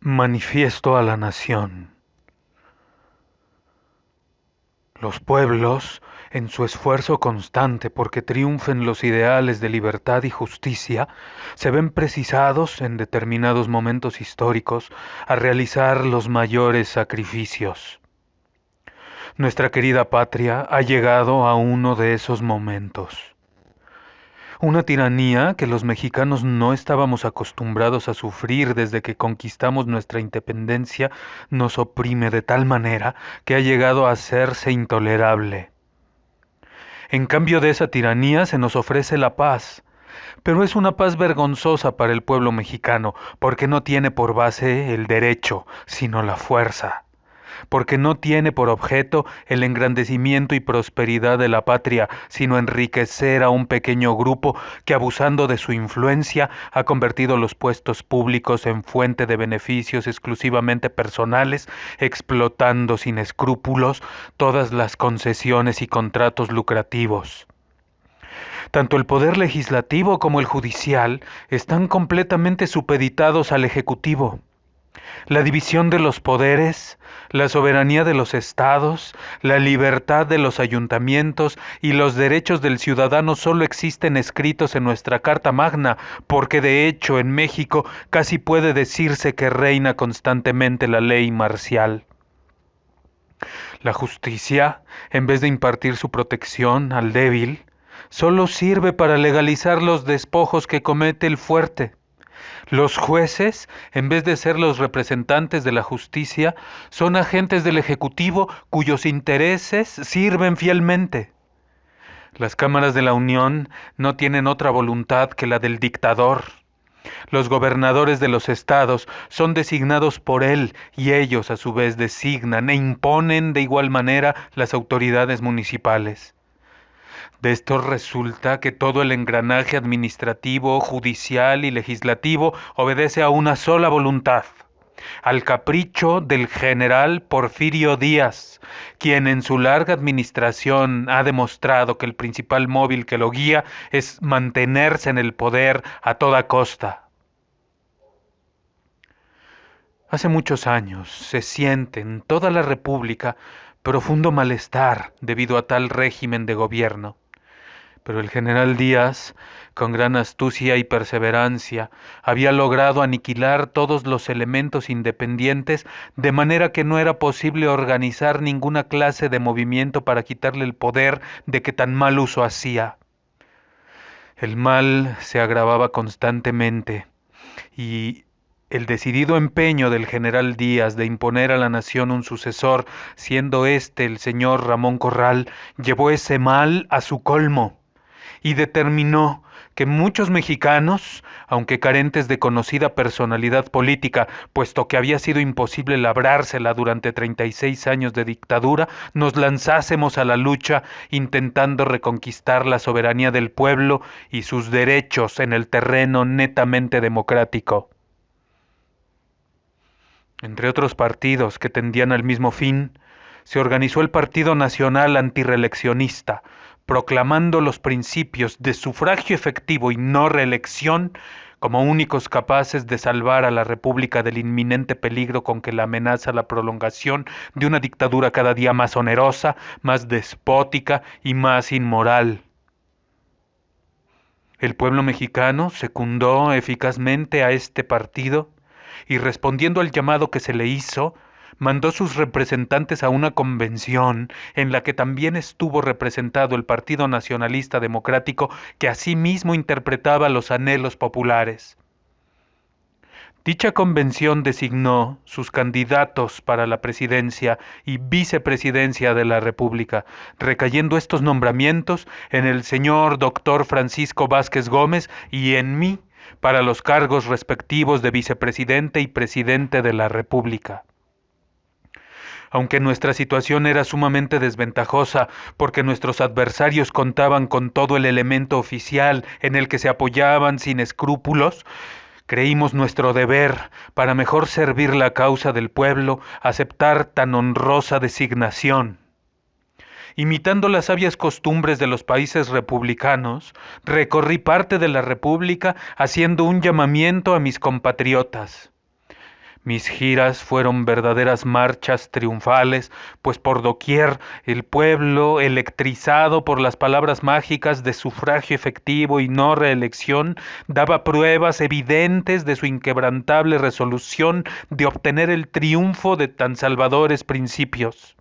Manifiesto a la nación. Los pueblos, en su esfuerzo constante porque triunfen los ideales de libertad y justicia, se ven precisados en determinados momentos históricos a realizar los mayores sacrificios. Nuestra querida patria ha llegado a uno de esos momentos. Una tiranía que los mexicanos no estábamos acostumbrados a sufrir desde que conquistamos nuestra independencia nos oprime de tal manera que ha llegado a hacerse intolerable. En cambio de esa tiranía se nos ofrece la paz, pero es una paz vergonzosa para el pueblo mexicano porque no tiene por base el derecho, sino la fuerza, porque no tiene por objeto el engrandecimiento y prosperidad de la patria, sino enriquecer a un pequeño grupo que abusando de su influencia ha convertido los puestos públicos en fuente de beneficios exclusivamente personales, explotando sin escrúpulos todas las concesiones y contratos lucrativos. Tanto el poder legislativo como el judicial están completamente supeditados al ejecutivo. La división de los poderes, la soberanía de los estados, la libertad de los ayuntamientos y los derechos del ciudadano solo existen escritos en nuestra Carta Magna, porque de hecho en México casi puede decirse que reina constantemente la ley marcial. La justicia, en vez de impartir su protección al débil, solo sirve para legalizar los despojos que comete el fuerte. Los jueces, en vez de ser los representantes de la justicia, son agentes del Ejecutivo cuyos intereses sirven fielmente. Las cámaras de la Unión no tienen otra voluntad que la del dictador. Los gobernadores de los estados son designados por él y ellos a su vez designan e imponen de igual manera las autoridades municipales. De esto resulta que todo el engranaje administrativo, judicial y legislativo obedece a una sola voluntad, al capricho del general Porfirio Díaz, quien en su larga administración ha demostrado que el principal móvil que lo guía es mantenerse en el poder a toda costa. Hace muchos años se siente en toda la República profundo malestar debido a tal régimen de gobierno. Pero el general Díaz, con gran astucia y perseverancia, había logrado aniquilar todos los elementos independientes de manera que no era posible organizar ninguna clase de movimiento para quitarle el poder de que tan mal uso hacía. El mal se agravaba constantemente y el decidido empeño del general Díaz de imponer a la nación un sucesor, siendo éste el señor Ramón Corral, llevó ese mal a su colmo y determinó que muchos mexicanos, aunque carentes de conocida personalidad política, puesto que había sido imposible labrársela durante 36 años de dictadura, nos lanzásemos a la lucha intentando reconquistar la soberanía del pueblo y sus derechos en el terreno netamente democrático. Entre otros partidos que tendían al mismo fin, se organizó el Partido Nacional Antirreeleccionista, proclamando los principios de sufragio efectivo y no reelección como únicos capaces de salvar a la República del inminente peligro con que la amenaza la prolongación de una dictadura cada día más onerosa, más despótica y más inmoral. El pueblo mexicano secundó eficazmente a este partido y respondiendo al llamado que se le hizo, mandó sus representantes a una convención en la que también estuvo representado el Partido Nacionalista Democrático, que asimismo interpretaba los anhelos populares. Dicha convención designó sus candidatos para la presidencia y vicepresidencia de la República, recayendo estos nombramientos en el señor doctor Francisco Vázquez Gómez y en mí para los cargos respectivos de vicepresidente y presidente de la República. Aunque nuestra situación era sumamente desventajosa porque nuestros adversarios contaban con todo el elemento oficial en el que se apoyaban sin escrúpulos, creímos nuestro deber, para mejor servir la causa del pueblo, aceptar tan honrosa designación. Imitando las sabias costumbres de los países republicanos, recorrí parte de la República haciendo un llamamiento a mis compatriotas. Mis giras fueron verdaderas marchas triunfales, pues por doquier el pueblo, electrizado por las palabras mágicas de sufragio efectivo y no reelección, daba pruebas evidentes de su inquebrantable resolución de obtener el triunfo de tan salvadores principios.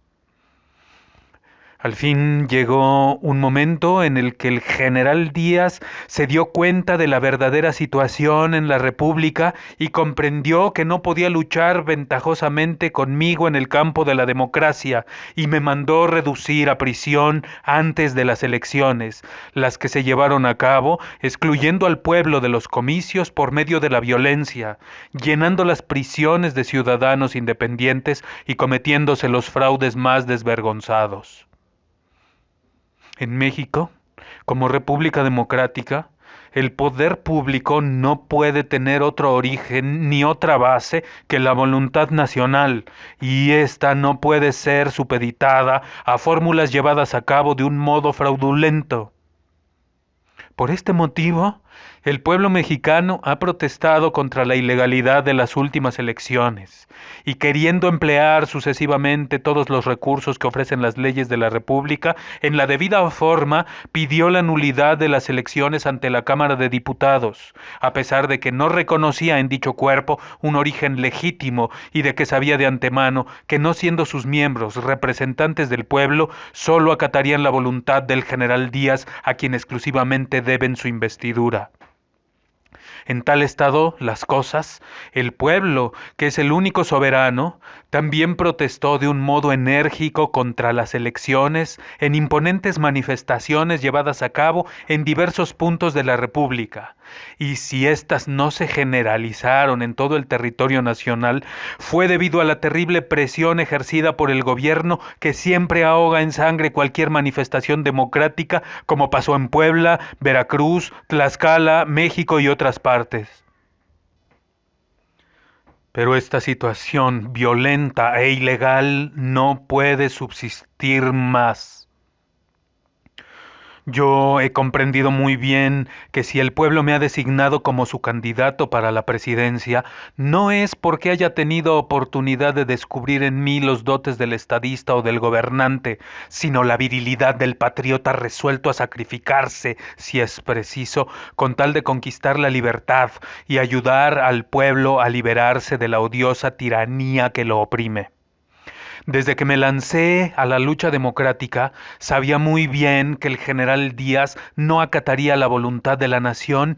Al fin llegó un momento en el que el general Díaz se dio cuenta de la verdadera situación en la República y comprendió que no podía luchar ventajosamente conmigo en el campo de la democracia y me mandó reducir a prisión antes de las elecciones, las que se llevaron a cabo excluyendo al pueblo de los comicios por medio de la violencia, llenando las prisiones de ciudadanos independientes y cometiéndose los fraudes más desvergonzados. En México, como república democrática, el poder público no puede tener otro origen ni otra base que la voluntad nacional, y ésta no puede ser supeditada a fórmulas llevadas a cabo de un modo fraudulento. Por este motivo, el pueblo mexicano ha protestado contra la ilegalidad de las últimas elecciones y queriendo emplear sucesivamente todos los recursos que ofrecen las leyes de la República, en la debida forma pidió la nulidad de las elecciones ante la Cámara de Diputados, a pesar de que no reconocía en dicho cuerpo un origen legítimo y de que sabía de antemano que no siendo sus miembros representantes del pueblo, sólo acatarían la voluntad del general Díaz, a quien exclusivamente deben su investidura. En tal estado las cosas, el pueblo, que es el único soberano, también protestó de un modo enérgico contra las elecciones en imponentes manifestaciones llevadas a cabo en diversos puntos de la República. Y si éstas no se generalizaron en todo el territorio nacional, fue debido a la terrible presión ejercida por el gobierno que siempre ahoga en sangre cualquier manifestación democrática, como pasó en Puebla, Veracruz, Tlaxcala, México y otras partes. Pero esta situación violenta e ilegal no puede subsistir más. Yo he comprendido muy bien que si el pueblo me ha designado como su candidato para la presidencia, no es porque haya tenido oportunidad de descubrir en mí los dotes del estadista o del gobernante, sino la virilidad del patriota resuelto a sacrificarse, si es preciso, con tal de conquistar la libertad y ayudar al pueblo a liberarse de la odiosa tiranía que lo oprime. Desde que me lancé a la lucha democrática, sabía muy bien que el general Díaz no acataría la voluntad de la nación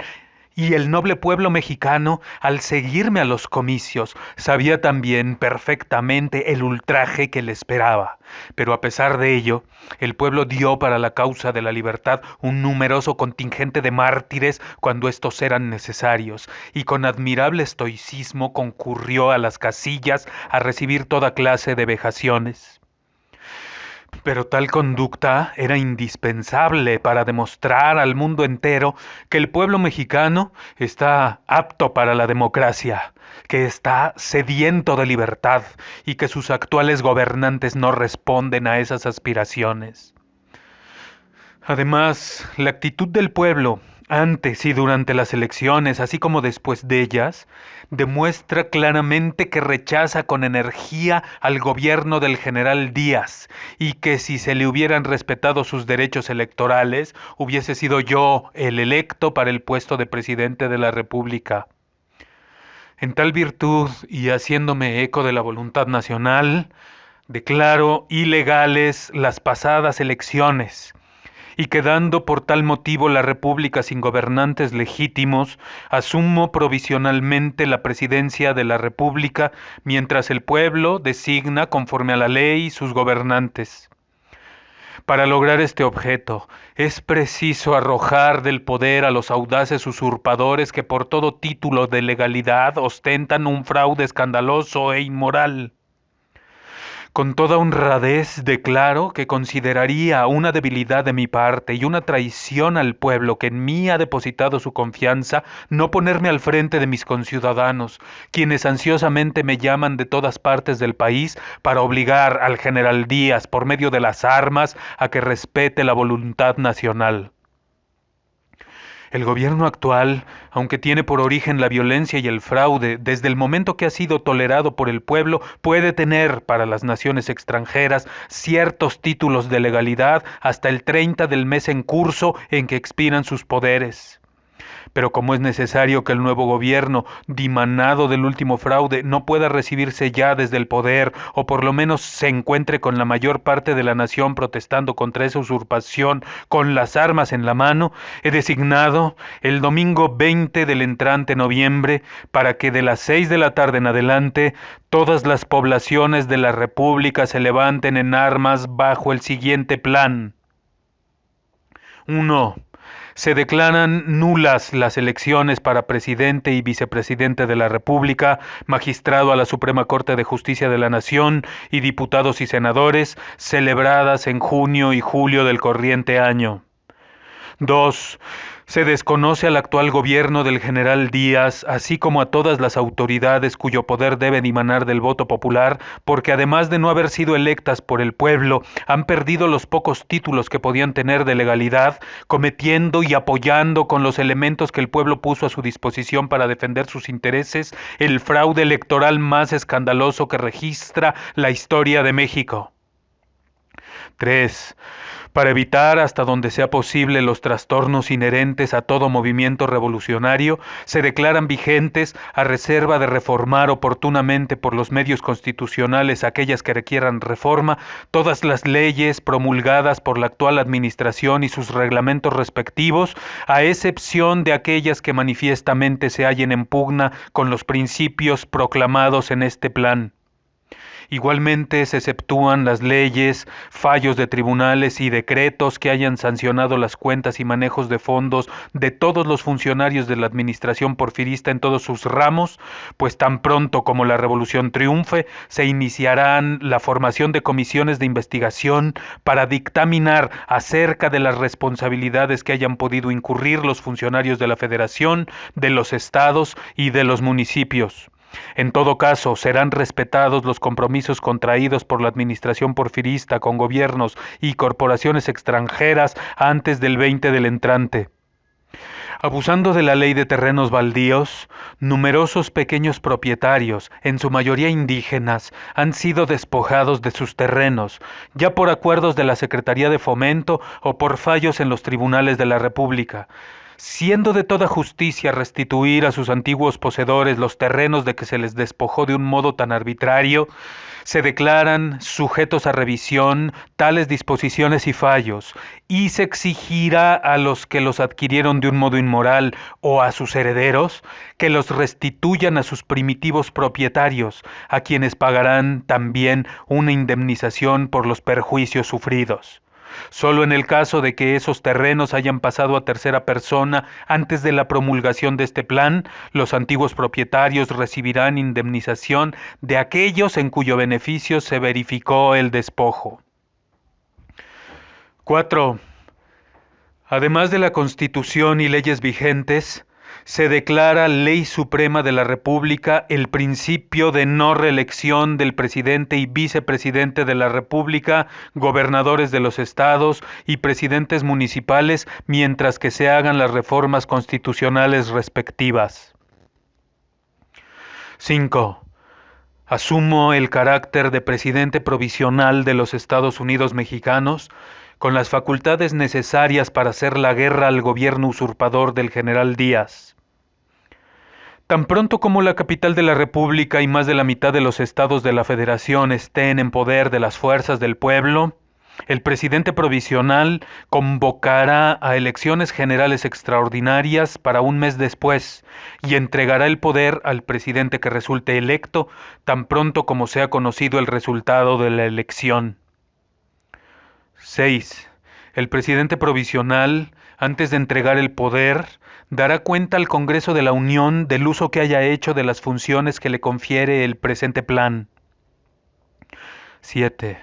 y el noble pueblo mexicano, al seguirme a los comicios, sabía también perfectamente el ultraje que le esperaba. Pero a pesar de ello, el pueblo dio para la causa de la libertad un numeroso contingente de mártires cuando estos eran necesarios, y con admirable estoicismo concurrió a las casillas a recibir toda clase de vejaciones. Pero tal conducta era indispensable para demostrar al mundo entero que el pueblo mexicano está apto para la democracia, que está sediento de libertad y que sus actuales gobernantes no responden a esas aspiraciones. Además, la actitud del pueblo, antes y durante las elecciones, así como después de ellas, demuestra claramente que rechaza con energía al gobierno del general Díaz y que si se le hubieran respetado sus derechos electorales, hubiese sido yo el electo para el puesto de presidente de la República. En tal virtud y haciéndome eco de la voluntad nacional, declaro ilegales las pasadas elecciones y quedando por tal motivo la República sin gobernantes legítimos, asumo provisionalmente la presidencia de la República mientras el pueblo designa conforme a la ley sus gobernantes. Para lograr este objeto, es preciso arrojar del poder a los audaces usurpadores que por todo título de legalidad ostentan un fraude escandaloso e inmoral. Con toda honradez declaro que consideraría una debilidad de mi parte y una traición al pueblo que en mí ha depositado su confianza no ponerme al frente de mis conciudadanos, quienes ansiosamente me llaman de todas partes del país para obligar al general Díaz por medio de las armas a que respete la voluntad nacional. El gobierno actual, aunque tiene por origen la violencia y el fraude, desde el momento que ha sido tolerado por el pueblo, puede tener para las naciones extranjeras ciertos títulos de legalidad hasta el 30 del mes en curso en que expiran sus poderes. Pero como es necesario que el nuevo gobierno, dimanado del último fraude, no pueda recibirse ya desde el poder, o por lo menos se encuentre con la mayor parte de la nación protestando contra esa usurpación con las armas en la mano, he designado el domingo 20 del entrante noviembre para que de las 6 de la tarde en adelante todas las poblaciones de la República se levanten en armas bajo el siguiente plan. 1. Se declaran nulas las elecciones para presidente y vicepresidente de la República, magistrado a la Suprema Corte de Justicia de la Nación y diputados y senadores, celebradas en junio y julio del corriente año. 2. Se desconoce al actual gobierno del general Díaz, así como a todas las autoridades cuyo poder debe dimanar del voto popular, porque además de no haber sido electas por el pueblo, han perdido los pocos títulos que podían tener de legalidad, cometiendo y apoyando con los elementos que el pueblo puso a su disposición para defender sus intereses el fraude electoral más escandaloso que registra la historia de México. 3. Para evitar hasta donde sea posible los trastornos inherentes a todo movimiento revolucionario, se declaran vigentes, a reserva de reformar oportunamente por los medios constitucionales aquellas que requieran reforma, todas las leyes promulgadas por la actual administración y sus reglamentos respectivos, a excepción de aquellas que manifiestamente se hallen en pugna con los principios proclamados en este plan. Igualmente se exceptúan las leyes, fallos de tribunales y decretos que hayan sancionado las cuentas y manejos de fondos de todos los funcionarios de la administración porfirista en todos sus ramos, pues tan pronto como la revolución triunfe, se iniciarán la formación de comisiones de investigación para dictaminar acerca de las responsabilidades que hayan podido incurrir los funcionarios de la Federación, de los estados y de los municipios. En todo caso, serán respetados los compromisos contraídos por la administración porfirista con gobiernos y corporaciones extranjeras antes del 20 del entrante. Abusando de la ley de terrenos baldíos, numerosos pequeños propietarios, en su mayoría indígenas, han sido despojados de sus terrenos, ya por acuerdos de la Secretaría de Fomento o por fallos en los tribunales de la República. Siendo de toda justicia restituir a sus antiguos poseedores los terrenos de que se les despojó de un modo tan arbitrario, se declaran sujetos a revisión tales disposiciones y fallos, y se exigirá a los que los adquirieron de un modo inmoral o a sus herederos que los restituyan a sus primitivos propietarios, a quienes pagarán también una indemnización por los perjuicios sufridos. Solo en el caso de que esos terrenos hayan pasado a tercera persona antes de la promulgación de este plan, los antiguos propietarios recibirán indemnización de aquellos en cuyo beneficio se verificó el despojo. 4. Además de la Constitución y leyes vigentes, se declara ley suprema de la República el principio de no reelección del presidente y vicepresidente de la República, gobernadores de los estados y presidentes municipales mientras que se hagan las reformas constitucionales respectivas. 5. Asumo el carácter de presidente provisional de los Estados Unidos mexicanos, con las facultades necesarias para hacer la guerra al gobierno usurpador del general Díaz. Tan pronto como la capital de la República y más de la mitad de los estados de la Federación estén en poder de las fuerzas del pueblo, el presidente provisional convocará a elecciones generales extraordinarias para un mes después y entregará el poder al presidente que resulte electo tan pronto como sea conocido el resultado de la elección. 6. El presidente provisional, antes de entregar el poder, dará cuenta al Congreso de la Unión del uso que haya hecho de las funciones que le confiere el presente plan. 7.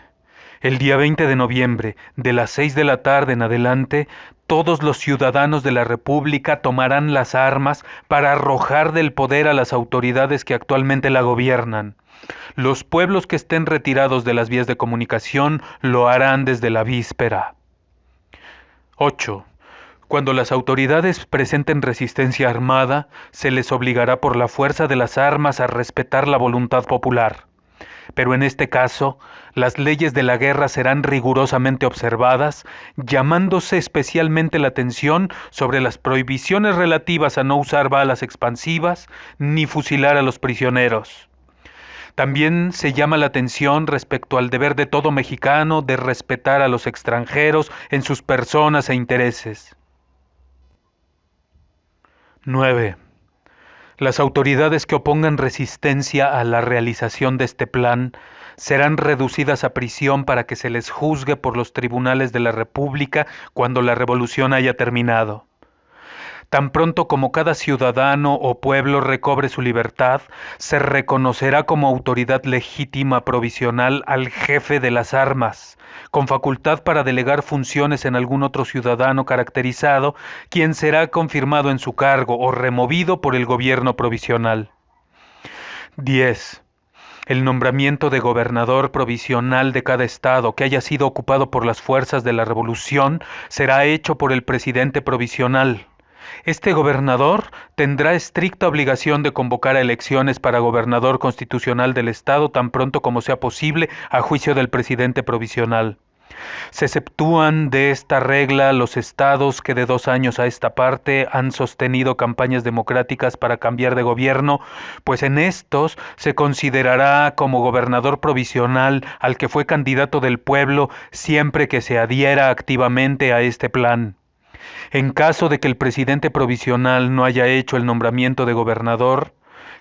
El día 20 de noviembre, de las 6 de la tarde en adelante, todos los ciudadanos de la República tomarán las armas para arrojar del poder a las autoridades que actualmente la gobiernan. Los pueblos que estén retirados de las vías de comunicación lo harán desde la víspera. 8. Cuando las autoridades presenten resistencia armada, se les obligará por la fuerza de las armas a respetar la voluntad popular. Pero en este caso, las leyes de la guerra serán rigurosamente observadas, llamándose especialmente la atención sobre las prohibiciones relativas a no usar balas expansivas ni fusilar a los prisioneros. También se llama la atención respecto al deber de todo mexicano de respetar a los extranjeros en sus personas e intereses. 9. Las autoridades que opongan resistencia a la realización de este plan serán reducidas a prisión para que se les juzgue por los tribunales de la República cuando la revolución haya terminado. Tan pronto como cada ciudadano o pueblo recobre su libertad, se reconocerá como autoridad legítima provisional al jefe de las armas, con facultad para delegar funciones en algún otro ciudadano caracterizado, quien será confirmado en su cargo o removido por el gobierno provisional. 10. El nombramiento de gobernador provisional de cada estado que haya sido ocupado por las fuerzas de la revolución será hecho por el presidente provisional. Este gobernador tendrá estricta obligación de convocar a elecciones para gobernador constitucional del estado tan pronto como sea posible a juicio del presidente provisional. Se exceptúan de esta regla los estados que de 2 años a esta parte han sostenido campañas democráticas para cambiar de gobierno, pues en estos se considerará como gobernador provisional al que fue candidato del pueblo siempre que se adhiera activamente a este plan. En caso de que el presidente provisional no haya hecho el nombramiento de gobernador,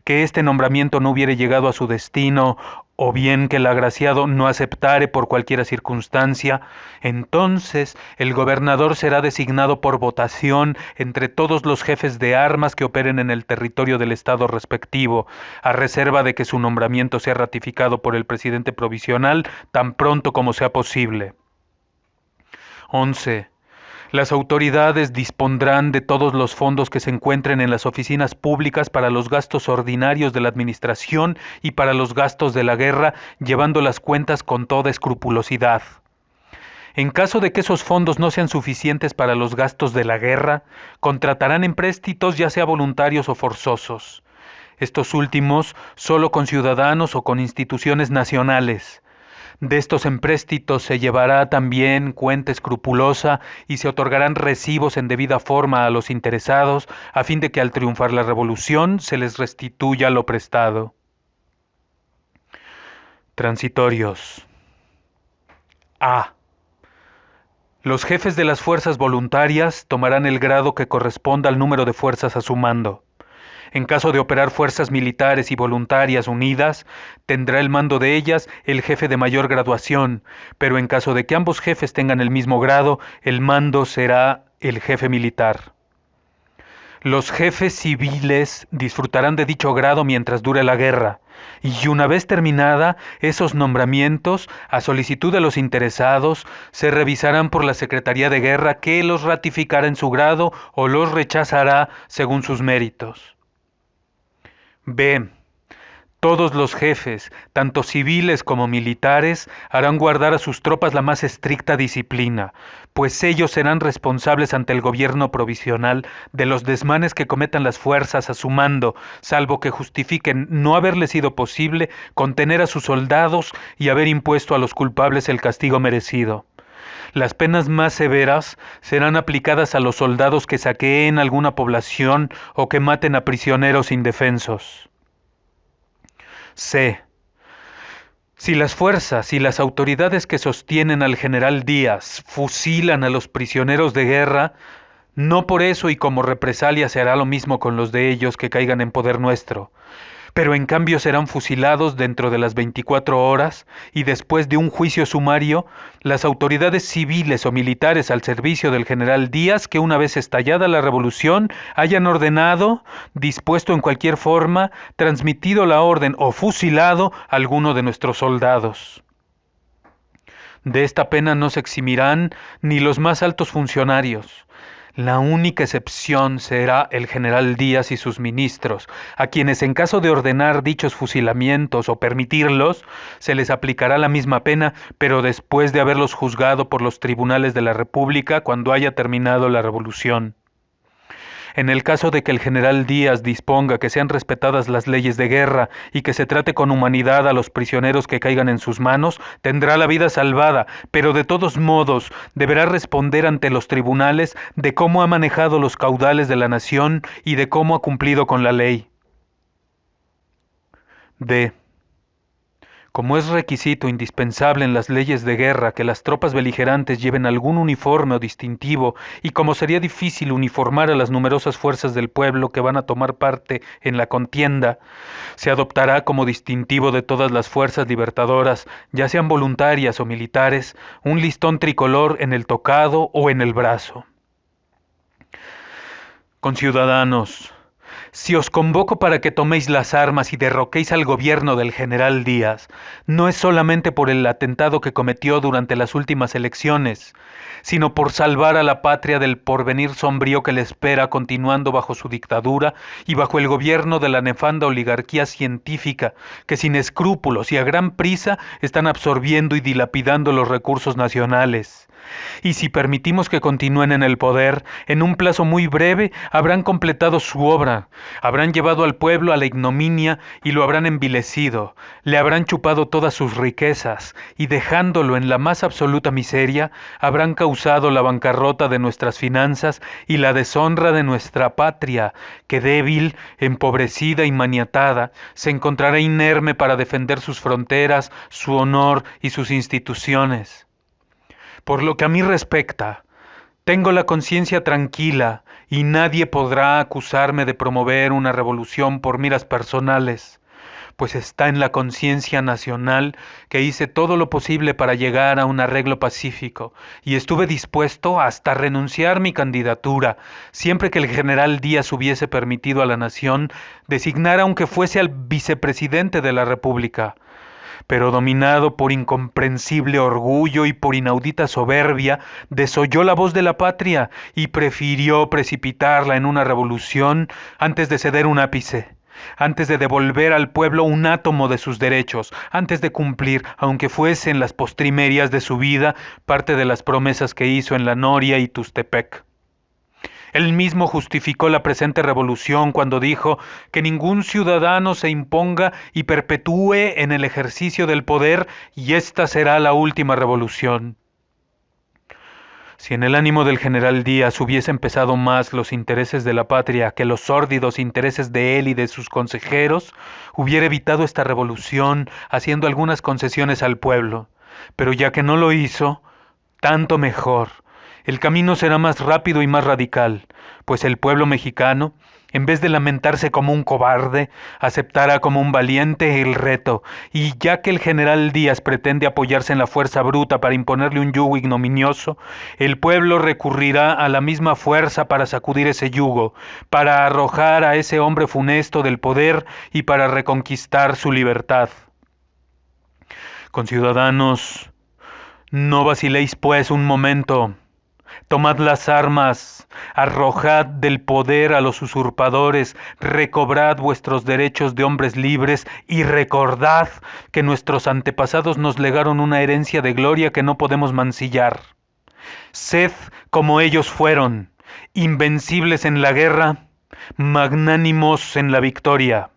que este nombramiento no hubiere llegado a su destino, o bien que el agraciado no aceptare por cualquiera circunstancia, entonces el gobernador será designado por votación entre todos los jefes de armas que operen en el territorio del estado respectivo, a reserva de que su nombramiento sea ratificado por el presidente provisional tan pronto como sea posible. 11. Las autoridades dispondrán de todos los fondos que se encuentren en las oficinas públicas para los gastos ordinarios de la administración y para los gastos de la guerra, llevando las cuentas con toda escrupulosidad. En caso de que esos fondos no sean suficientes para los gastos de la guerra, contratarán empréstitos ya sea voluntarios o forzosos. Estos últimos solo con ciudadanos o con instituciones nacionales. De estos empréstitos se llevará también cuenta escrupulosa y se otorgarán recibos en debida forma a los interesados, a fin de que al triunfar la revolución se les restituya lo prestado. Transitorios. A. Los jefes de las fuerzas voluntarias tomarán el grado que corresponda al número de fuerzas a su mando. En caso de operar fuerzas militares y voluntarias unidas, tendrá el mando de ellas el jefe de mayor graduación, pero en caso de que ambos jefes tengan el mismo grado, el mando será el jefe militar. Los jefes civiles disfrutarán de dicho grado mientras dure la guerra, y una vez terminada, esos nombramientos, a solicitud de los interesados, se revisarán por la Secretaría de Guerra, que los ratificará en su grado o los rechazará según sus méritos. B. Todos los jefes, tanto civiles como militares, harán guardar a sus tropas la más estricta disciplina, pues ellos serán responsables ante el gobierno provisional de los desmanes que cometan las fuerzas a su mando, salvo que justifiquen no haberle sido posible contener a sus soldados y haber impuesto a los culpables el castigo merecido. Las penas más severas serán aplicadas a los soldados que saqueen alguna población o que maten a prisioneros indefensos. C. Si las fuerzas y las autoridades que sostienen al general Díaz fusilan a los prisioneros de guerra, no por eso y como represalia se hará lo mismo con los de ellos que caigan en poder nuestro, pero en cambio serán fusilados dentro de las 24 horas y después de un juicio sumario, las autoridades civiles o militares al servicio del general Díaz que una vez estallada la revolución hayan ordenado, dispuesto en cualquier forma, transmitido la orden o fusilado a alguno de nuestros soldados. De esta pena no se eximirán ni los más altos funcionarios. La única excepción será el general Díaz y sus ministros, a quienes en caso de ordenar dichos fusilamientos o permitirlos, se les aplicará la misma pena, pero después de haberlos juzgado por los tribunales de la República cuando haya terminado la revolución. En el caso de que el general Díaz disponga que sean respetadas las leyes de guerra y que se trate con humanidad a los prisioneros que caigan en sus manos, tendrá la vida salvada, pero de todos modos deberá responder ante los tribunales de cómo ha manejado los caudales de la nación y de cómo ha cumplido con la ley. D. Como es requisito indispensable en las leyes de guerra que las tropas beligerantes lleven algún uniforme o distintivo, y como sería difícil uniformar a las numerosas fuerzas del pueblo que van a tomar parte en la contienda, se adoptará como distintivo de todas las fuerzas libertadoras, ya sean voluntarias o militares, un listón tricolor en el tocado o en el brazo. Conciudadanos, si os convoco para que toméis las armas y derroquéis al gobierno del general Díaz, no es solamente por el atentado que cometió durante las últimas elecciones, sino por salvar a la patria del porvenir sombrío que le espera continuando bajo su dictadura y bajo el gobierno de la nefanda oligarquía científica que sin escrúpulos y a gran prisa están absorbiendo y dilapidando los recursos nacionales. Y si permitimos que continúen en el poder, en un plazo muy breve habrán completado su obra, habrán llevado al pueblo a la ignominia y lo habrán envilecido, le habrán chupado todas sus riquezas y dejándolo en la más absoluta miseria, habrán causado la bancarrota de nuestras finanzas y la deshonra de nuestra patria, que débil, empobrecida y maniatada, se encontrará inerme para defender sus fronteras, su honor y sus instituciones. Por lo que a mí respecta, tengo la conciencia tranquila y nadie podrá acusarme de promover una revolución por miras personales, pues está en la conciencia nacional que hice todo lo posible para llegar a un arreglo pacífico y estuve dispuesto hasta renunciar mi candidatura, siempre que el general Díaz hubiese permitido a la nación designar aunque fuese al vicepresidente de la República. Pero dominado por incomprensible orgullo y por inaudita soberbia, desoyó la voz de la patria y prefirió precipitarla en una revolución antes de ceder un ápice, antes de devolver al pueblo un átomo de sus derechos, antes de cumplir, aunque fuese en las postrimerias de su vida, parte de las promesas que hizo en La Noria y Tustepec. Él mismo justificó la presente revolución cuando dijo que ningún ciudadano se imponga y perpetúe en el ejercicio del poder y esta será la última revolución. Si en el ánimo del general Díaz hubiesen pesado más los intereses de la patria que los sórdidos intereses de él y de sus consejeros, hubiera evitado esta revolución haciendo algunas concesiones al pueblo. Pero ya que no lo hizo, tanto mejor. El camino será más rápido y más radical, pues el pueblo mexicano, en vez de lamentarse como un cobarde, aceptará como un valiente el reto, y ya que el general Díaz pretende apoyarse en la fuerza bruta para imponerle un yugo ignominioso, el pueblo recurrirá a la misma fuerza para sacudir ese yugo, para arrojar a ese hombre funesto del poder y para reconquistar su libertad. Conciudadanos, no vaciléis pues un momento. Tomad las armas, arrojad del poder a los usurpadores, recobrad vuestros derechos de hombres libres y recordad que nuestros antepasados nos legaron una herencia de gloria que no podemos mancillar. Sed como ellos fueron, invencibles en la guerra, magnánimos en la victoria.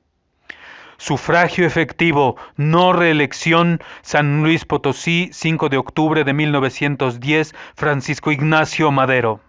Sufragio efectivo, no reelección, San Luis Potosí, 5 de octubre de 1910, Francisco Ignacio Madero.